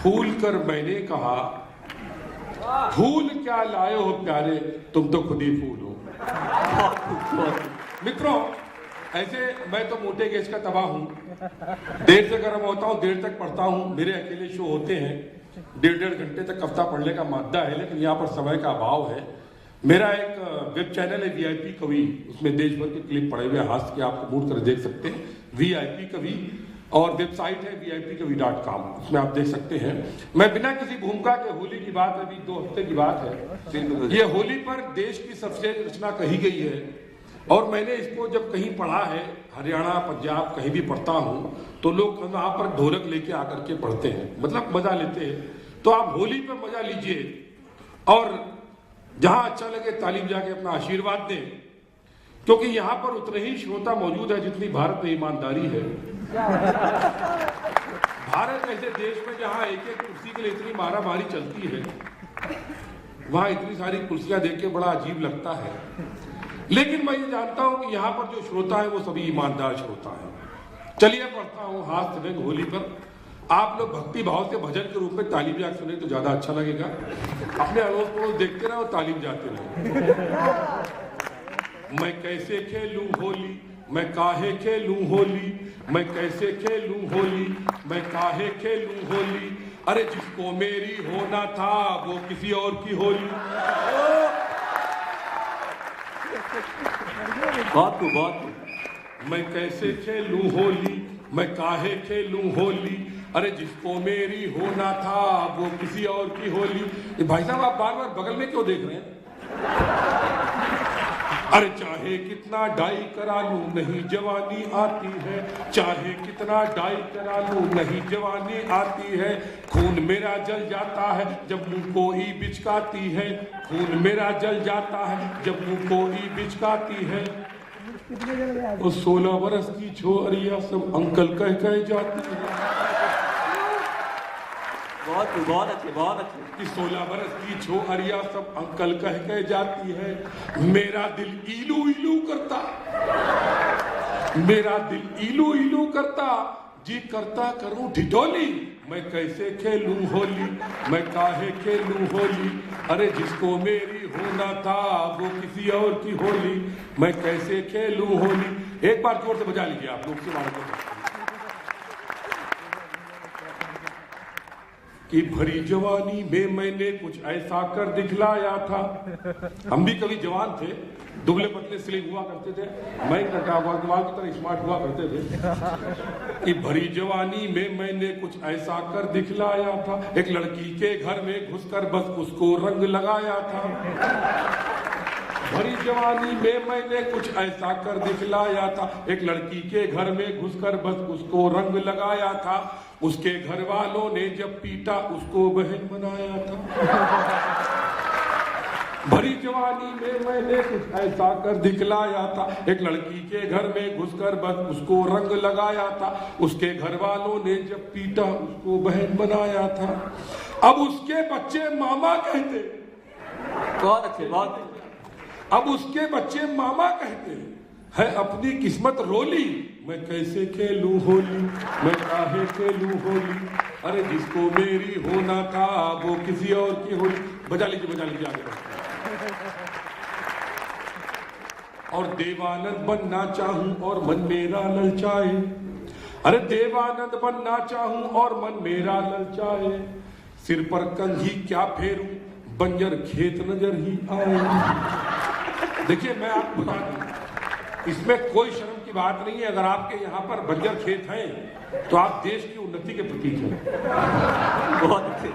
फूल कर मैंने कहा, फूल क्या लाए हो प्यारे, तुम तो खुद ही फूल हो। मित्रों, ऐसे मैं तो मोटे गेज का तबाह हूं, देर से गर्म होता हूं, देर तक पढ़ता हूं। मेरे अकेले शो होते हैं, 1.5 घंटे तक कविता पढ़ने का मादा है, लेकिन यहाँ पर समय का अभाव है। मेरा एक वेब चैनल है VIP कवि, उसमें देश भर के क्लिप पड़े हुए हास्य के, आपको मूड कर देख सकते हैं, VIP कवि। और वेबसाइट है vipkavi.com, उसमें आप देख सकते हैं। मैं बिना किसी भूमिका के, होली की बात अभी 2 हफ्ते की बात है, ये होली पर देश की सबसे रचना कही गई है, और मैंने इसको जब कहीं पढ़ा है, हरियाणा पंजाब कहीं भी पढ़ता हूँ, तो लोग वहाँ पर ढोलक लेके आकर के पढ़ते हैं, मतलब मजा लेते हैं। तो आप होली पर मजा लीजिए और जहां अच्छा लगे तालीम जाके अपना आशीर्वाद दें, क्योंकि यहाँ पर उतने ही श्रोता मौजूद है जितनी भारत में ईमानदारी है। भारत ऐसे देश में जहां एक एक कुर्सी के लिए इतनी मारामारी चलती है, वहां इतनी सारी कुर्सियां देख के बड़ा अजीब लगता है। लेकिन मैं ये जानता हूं कि यहाँ पर जो श्रोता है वो सभी ईमानदार श्रोता है। चलिए पढ़ता हूँ हास्य व्यंग होली पर। आप लोग भक्ति भाव से भजन के रूप में तालीम जाके सुने तो ज्यादा अच्छा लगेगा। अपने अड़ोस पड़ोस देखते रहो, तालीम जाते रहो। मैं कैसे खेलूं होली, मैं काहे खेलूं होली, मैं कैसे खेलूं होली, मैं काहे खेलूं होली, अरे जिसको मेरी होना था वो किसी और की होली। मैं कैसे खेलूं होली, मैं काहे खेलूं होली, अरे जिसको मेरी होना था वो किसी और की होली। भाई साहब, आप बार बार बगल में क्यों देख रहे हैं? अरे चाहे कितना डाई करा लूं नहीं जवानी आती है, चाहे कितना डाई करा लूं नहीं जवानी आती है। खून मेरा जल जाता है जब मुंह को ई बिचकाती है, खून मेरा जल जाता है जब मुंह को ई बिचकाती है। वो 16 बरस की छोरिया सब अंकल कह जाती है। बहुत अच्छे। कि 16 बरस की छोरिया सब अंकल कह जाती है। मेरा दिल इलू इलू करता, मेरा दिल इलू इलू करता, जी करता करूं ढिढोली। मैं कैसे खेलूं होली, मैं काहे खेलूं होली, अरे जिसको मेरी होना था वो किसी और की होली। मैं कैसे खेलूं होली। एक बार जोर से बजा लीजिए आप लोग से। कि भरी जवानी में मैंने कुछ ऐसा कर दिखलाया था। हम भी कभी जवान थे, दुबले पतले स्लिम हुआ करते थे, मैं अग्रवाल की तरह स्मार्ट हुआ करते थे। कि भरी जवानी में मैंने कुछ ऐसा कर दिखलाया था, एक लड़की के घर में घुसकर बस उसको रंग लगाया था। भरी जवानी में मैंने कुछ ऐसा कर दिखलाया था, एक लड़की के घर में घुसकर बस उसको रंग लगाया था। उसके घर वालों ने जब पीटा उसको बहन बनाया था। भरी जवानी में मैंने कुछ ऐसा कर दिखलाया था, एक लड़की के घर में घुसकर बस उसको रंग लगाया था। उसके घर वालों ने जब पीटा उसको बहन बनाया था। अब उसके बच्चे मामा कहते, बहुत अच्छे। अब उसके बच्चे मामा कहते है अपनी किस्मत रोली। मैं कैसे खेलूं होली, मैं काहे खेलूं होली, अरे जिसको मेरी होना था वो किसी और की होली। बजा लीजिए आगे बढ़ते। और देवानंद बनना चाहूं और मन मेरा ललचाए, अरे देवानंद बनना चाहूं और मन मेरा ललचाए। सिर पर कंघी क्या फेरूं, बंजर खेत नजर ही आए। देखिए मैं आपको बता दूं, इसमें कोई शर्म की बात नहीं है। अगर आपके यहाँ पर बंजर खेत हैं तो आप देश की उन्नति के प्रतीक हैं। बहुत अच्छे।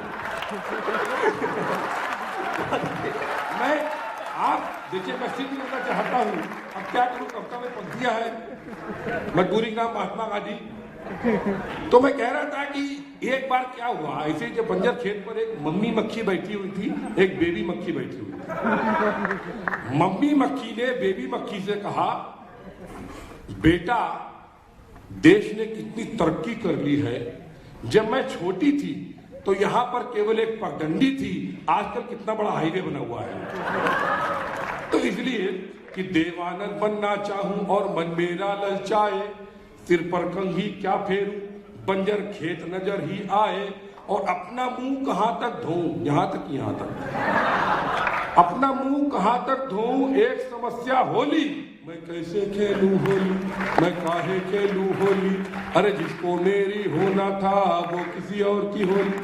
मैं आप देखिए, मैं सिद्ध करना चाहता हूँ, अब क्या करूँ, कविता में पंक्तियां है, मजबूरी का महात्मा गांधी। तो मैं कह रहा था कि एक बार क्या हुआ, ऐसे जब बंजर खेत पर एक मम्मी मक्खी बैठी हुई थी, एक बेबी मक्खी बैठी हुई थी। मम्मी मक्खी ने बेबी मक्खी से कहा, बेटा देश ने कितनी तरक्की कर ली है, जब मैं छोटी थी तो यहाँ पर केवल एक पगडंडी थी, आजकल कितना बड़ा हाईवे बना हुआ है। तो इसलिए कि देवानंद बनना चाहूं और मन मेरा ललचाए, सिर पर कंघी क्या फेरूं, बंजर खेत नजर ही आए। और अपना मुंह कहां तक धोऊं, यहां तक, यहां तक अपना मुंह कहां तक धोऊं, एक समस्या होली, मैं कैसे खेलूं होली, मैं काहे खेलूं होली, अरे जिसको मेरी होना था वो किसी और की होली।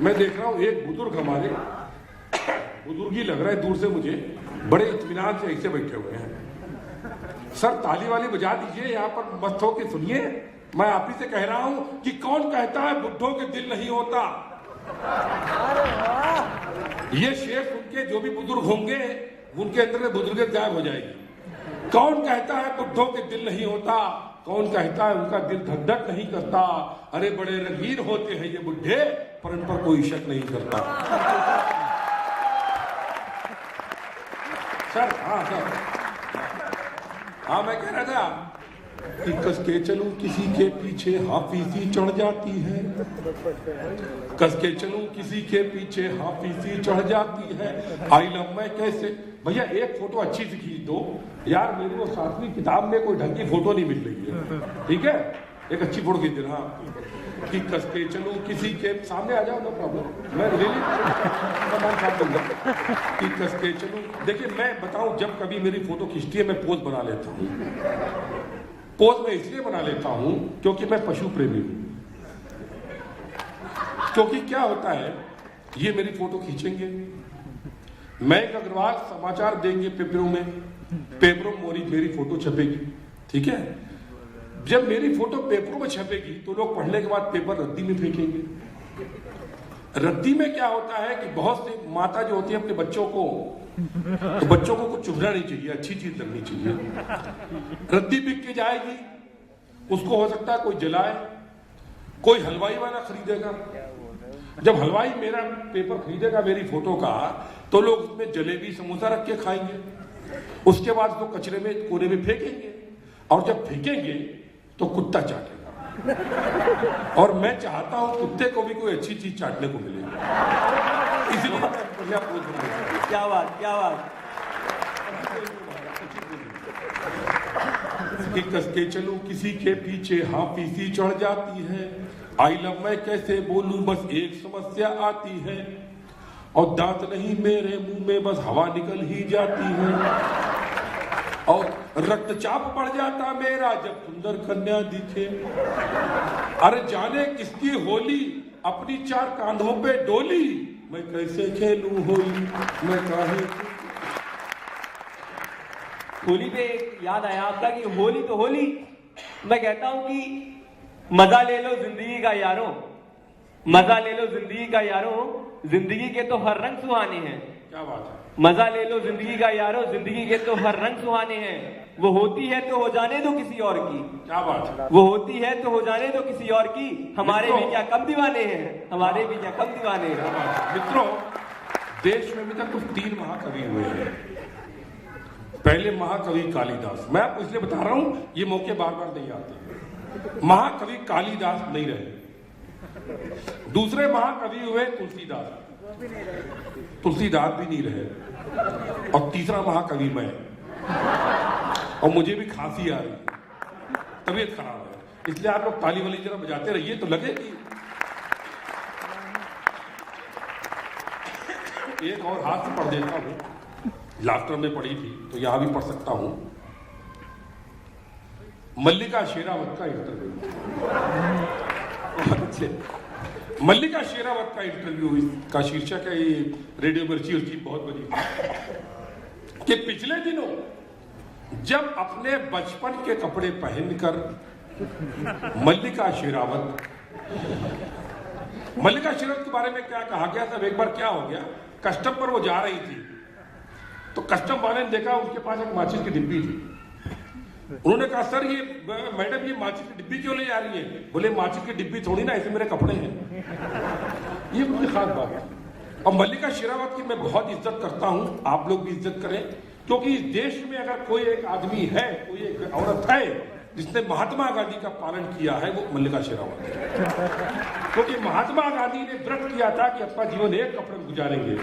मैं देख रहा हूं एक बुजुर्ग, हमारे बुजुर्ग ही लग रहा है दूर से मुझे, बड़े इत्मीनान से ऐसे बैठे हुए हैं। सर ताली वाली बजा दीजिए, यहाँ पर मस्त होके सुनिए। मैं आप ही से कह रहा हूं कि कौन कहता है बुड्ढों के दिल नहीं होता। ये शेर सुन के जो भी बुजुर्ग होंगे उनके अंदर में बुजुर्ग गायब हो जाएगी। कौन कहता है बुड्ढों के दिल नहीं होता, कौन कहता है उनका दिल धक धक नहीं करता, अरे बड़े रंगीन होते हैं ये बुड्ढे, पर इन पर कोई शक नहीं करता। सर हाँ सर, हाँ मैं कह रहा था कि कस के चलूं किसी के पीछे हाफिजी चढ़ जाती है, कस के चलूं किसी के पीछे हाफिजी चढ़ जाती है, आई लव मैं कैसे। भैया एक फोटो अच्छी सी खींच दो यार, मेरी वो 7वीं किताब में कोई ढंग की फोटो नहीं मिल रही है, ठीक है, एक अच्छी फोटो खींच देना कि कस के चलूं किसी के सामने आ जाओ, नो प्रॉब्लम, मैं रियली सामान साथ दूंगा कि कस के चलूं। देखिए मैं बताऊं, जब कभी मेरी फोटो खींचती है मैं पोज बना लेता हूं। पोज मैं इसलिए बना लेता हूं क्योंकि मैं पशु प्रेमी हूं। क्योंकि क्या होता है, ये मेरी फोटो खींचेंगे, मयंक अग्रवाल समाचार देंगे पेपरों में मेरी फोटो छपेगी, ठीक है। जब मेरी फोटो पेपरों में छपेगी तो लोग पढ़ने के बाद पेपर रद्दी में फेंकेंगे। रद्दी में क्या होता है कि बहुत सी माता जो होती है अपने बच्चों को, तो बच्चों को कुछ चुभना नहीं चाहिए, अच्छी चीज लगनी चाहिए। रद्दी बिक के जाएगी, उसको हो सकता है कोई जलाए, कोई हलवाई वाला खरीदेगा। जब हलवाई मेरा पेपर खरीदेगा मेरी फोटो का, तो लोग उसमें जलेबी समोसा रख के खाएंगे, उसके बाद तो कचरे में कोने में फेंकेंगे, और जब फेंकेंगे तो कुत्ता चाटेगा। और मैं चाहता हूं कुत्ते को भी कोई अच्छी चीज चाटने को मिले, इसलिए बढ़िया पोज बनाऊंगा। क्या बात, क्या बात। कि कस के चलूं किसी के पीछे हाफिजी चढ़ जाती है, आई लव मैं कैसे बोलूं बस एक समस्या आती है, और दांत नहीं मेरे मुंह में बस हवा निकल ही जाती है, और रक्तचाप बढ़ जाता मेरा जब सुंदर कन्या दिखे, अरे जाने किसकी होली अपनी 4 कांधों पे डोली, मैं कैसे खेलूं होली, मैं काहे। होली पे एक याद आया आपका कि होली तो होली, मैं कहता हूं कि मजा ले लो जिंदगी का यारों, मजा ले लो जिंदगी का यारों, जिंदगी के तो हर रंग सुहाने हैं। क्या बात है। मजा ले लो जिंदगी का यारों, जिंदगी के तो हर रंग सुहाने हैं, वो होती है तो हो जाने दो किसी और की। क्या बात है। वो होती है तो हो जाने दो किसी और की, हमारे भी क्या कम दीवाने हैं, हमारे भी क्या कम दीवाने हैं। मित्रों, देश में अभी तक कुछ 3 महाकवि हुए हैं। पहले महाकवि कालिदास, मैं आपको इसलिए बता रहा हूं, ये मौके बार बार नहीं आते। महाकवि कालिदास नहीं रहे। दूसरे महाकवि हुए तुलसीदास, तुलसीदास भी नहीं रहे। और तीसरा महाकवि मैं, और मुझे भी खांसी आ रही है, तबीयत खराब है, इसलिए आप लोग ताली वाली जरा बजाते रहिए तो लगे कि एक और हाथ से पढ़ देता हूं, लाफ्टर में पढ़ी थी तो यहां भी पढ़ सकता हूं। मल्लिका शेरावत का इंटरव्यू, मल्लिका शेरावत का इंटरव्यू का शीर्षक है, ये रेडियो मिर्ची उसकी बहुत बड़ी, कि पिछले दिनों जब अपने बचपन के कपड़े पहनकर मल्लिका शेरावत के बारे में क्या कहा गया था। एक बार क्या हो गया, कस्टम पर वो जा रही थी तो कस्टम वाले ने देखा उनके पास एक माचिस की डिब्बी थी। उन्होंने कहा सर ये मैडम ये माचिस की डिब्बी क्यों ले जा रही है। बोले माचिस की डिब्बी थोड़ी ना, ऐसे मेरे कपड़े हैं। ये कोई खास बात है। और मल्लिका शेरावत की मैं बहुत इज्जत करता हूं, आप लोग भी इज्जत करें, क्योंकि इस देश में अगर कोई एक आदमी है, कोई एक औरत है जिसने महात्मा गांधी का पालन किया है, वो मल्लिका शेरावत है। क्योंकि महात्मा गांधी ने व्रत किया था कि अपना जीवन एक कपड़े में गुजारेंगे,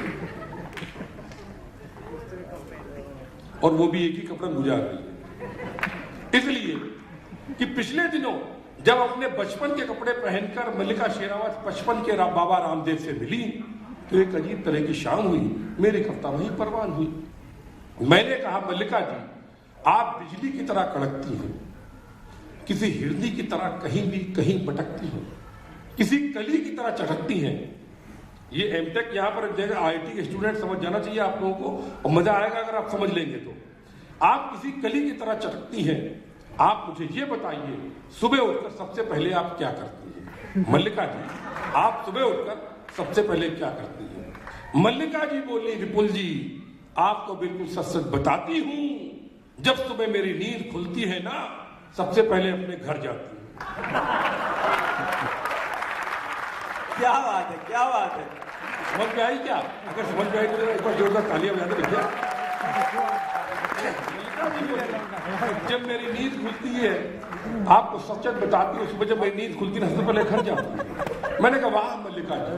और वो भी एक ही कपड़े में गुजार रही है। इसलिए कि पिछले दिनों जब अपने बचपन के कपड़े पहनकर मल्लिका शेरावत बचपन के बाबा रामदेव से मिली तो एक अजीब तरह की शाम हुई, मेरी कविता वहीं परवान हुई। मैंने कहा, मल्लिका जी, आप बिजली की तरह कड़कती हैं, किसी हिरनी की तरह कहीं भी कहीं भटकती हैं, किसी कली की तरह चटकती हैं। ये एमटेक यहाँ पर IIT के स्टूडेंट समझ जाना चाहिए आप लोगों को, और मजा आएगा अगर आप समझ लेंगे तो। आप किसी कली की तरह चटकती हैं। आप मुझे ये बताइए, सुबह उठकर सबसे पहले आप क्या करती हैं? मल्लिका जी, आप सुबह उठकर सबसे पहले क्या करती हैं? मल्लिका जी बोली, विपुल जी, आपको बिल्कुल सच सच बताती हूं, जब सुबह मेरी नींद खुलती है ना, सबसे पहले अपने घर जाती हूं। क्या बात है, क्या बात है। समझ में आई क्या? अगर समझ में आई तो एक बार जोरदार तालियां बजा दो भैया। जब मेरी नींद खुलती है, आपको सच सच बताती हूँ, सुबह जब मेरी नींद खुलती है सबसे पहले घर जाती हूँ। मैंने कहा, वाह मल्लिका जी,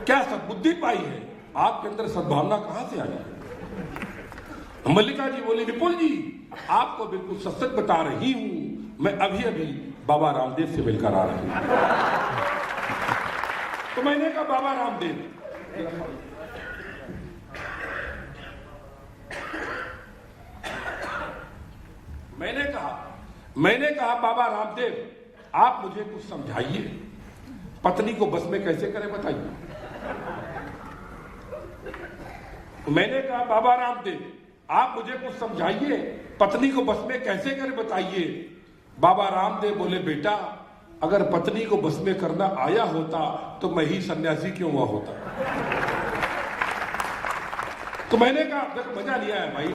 क्या सद्बुद्धि पाई है, आपके अंदर सद्भावना कहां से आई? मल्लिका जी बोली, विपुल जी, आपको बिल्कुल सच सच बता रही हूं, मैं अभी अभी बाबा रामदेव से मिलकर आ रही हूं। तो मैंने कहा, बाबा रामदेव, मैंने कहा बाबा रामदेव, आप मुझे कुछ समझाइए, पत्नी को बस में कैसे करें बताइए। मैंने कहा, बाबा रामदेव, आप मुझे कुछ समझाइए, पत्नी को बस में कैसे करें बताइए। बाबा रामदेव बोले, बेटा, अगर पत्नी को बस में करना आया होता तो मैं ही सन्यासी क्यों हुआ होता। तो मैंने कहा, देखो मजा लिया है भाई।